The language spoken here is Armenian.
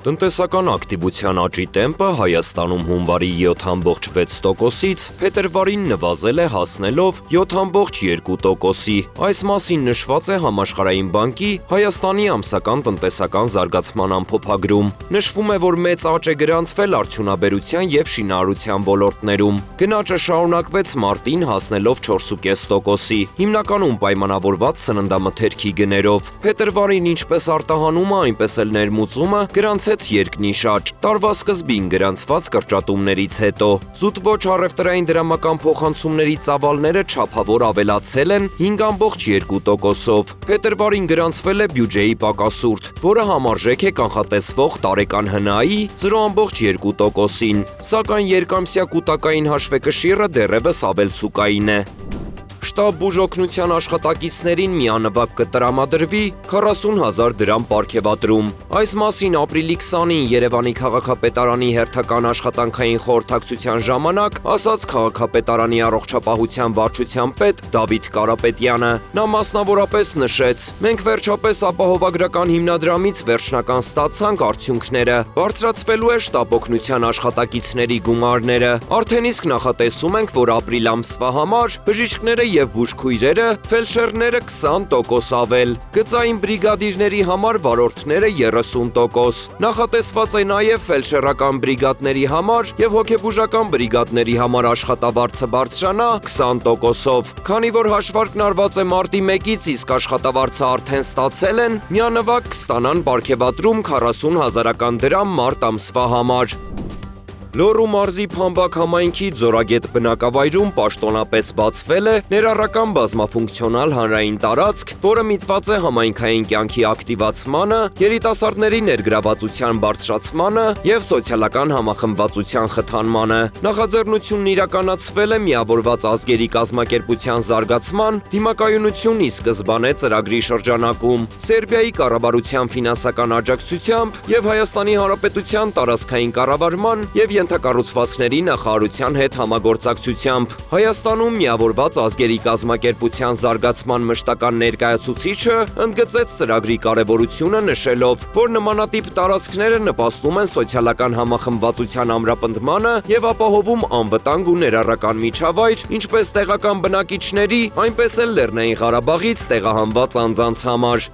Տնտեսական ակտիվության աճի տեմպը Հայաստանում հունվարի 7,6%-ից փետրվարին նվազել է հասնելով 7,2%-ի։ Այս մասին նշված է Համաշխարհային բանկի Հայաստանի ամսական տնտեսական զարգացման ամփոփագրում։ Նշվում է, որ մեծ աճ է գրանցվել արդյունաբերության եւ շինարարության ոլորտներում։ Գնաճը շարունակվեց մարտին հասնելով 4,5%-ի, հիմնականում պայմանավորված սննդամթերքի գներով։ Փետրվարին ինչպես արտահանումը, այնպես էլ ներմուծումը գրանցեց երկնիշ աճ, տարվա սկզբին գրանցված կրճատումներից հետո։ Զուտ ոչ առևտրային դրամական փոխանցումների ծավալները չափավոր ավելացել են 5,2%-ով։ Փետրվարին գրանցվել է բյուջեի պակասուրդ, որը համարժեք է կանխատեսվող տարեկան ՀՆԱ-ի 0,2%-ին, սակայն երկամսյա կൂട്ടակային հաշվեկշիռը դեռևս ավելցուկային է։ Շտաբ բուժօգնության աշխատակիցներին միանվագ կտրամադրվի 40,000 դրամ պարգևատրում։ Այս մասին ապրիլի 20-ին Երևանի քաղաքապետարանի հերթական աշխատանքային խորհրդակցության ժամանակ ասաց քաղաքապետարանի առողջապահության վարչության պետ Դավիթ Կարապետյանը։ Նա մասնավորապես նշեց. «Մենք վերջապես ապահովագրական հիմնադրամից վերջնական ստացանք արդյունքները։ Բարձրացվելու է շտաբ օգնության աշխատակիցների գումարները։ Արդեն իսկ նախատեսում ենք, որ ապրիլ ամսվա համար բժիշկները եւ բուժքույրերը, ֆելշերները 20% ավել, գծային բրիգադիրների համար վարորդները 30%։ Նախատեսված է նաեւ ֆելշերական բրիգադների համար եւ հոգեբուժական բրիգադների համար աշխատավարձը բարձրանա 20%-ով։ Քանի որ հաշվարկն արված է մարտի 1-ից, իսկ աշխատավարձը արդեն ստացել են, միանվագ կստանան պարգևատրում 40,000 դրամ մարտ ամսվա համար։ Լոռու մարզի Փամբակ համայնքի Ձորագետ բնակավայրում պաշտոնապես բացվել է ներառական բազմաֆունկցիոնալ հանրային տարածք, որը միտված է համայնքային կյանքի ակտիվացմանը, երիտասարդների ներգրավվածության բարձրացմանը եւ սոցիալական համախմբվածության խթանմանը։ Նախաձեռնությունն իրականացվել է միավորված ազգերի կազմակերպության զարգացման դիմակայունությունի սկզբանե ծրագրի շրջանակում, Սերբիայի կառավարության ֆինանսական աջակցությամբ եւ Հայաստանի Հանրապետության տարածքային կառավարման եւ ենթակառուցվածքների նախարարության հետ համագործակցությամբ։ Հայաստանում միավորված ազգերի կազմակերպության զարգացման մշտական ներկայացուցիչը ընդգծեց ծրագրի կարևորությունը, նշելով, որ նմանատիպ տարածքները նպաստում են սոցիալական համախմբվածության ամրապնդմանը եւ ապահովում անվտանգ ու ներառական միջավայր ինչպես տեղական բնակիչների, այնպես էլ Լեռնային Ղարաբաղից տեղահանված անձանց համար։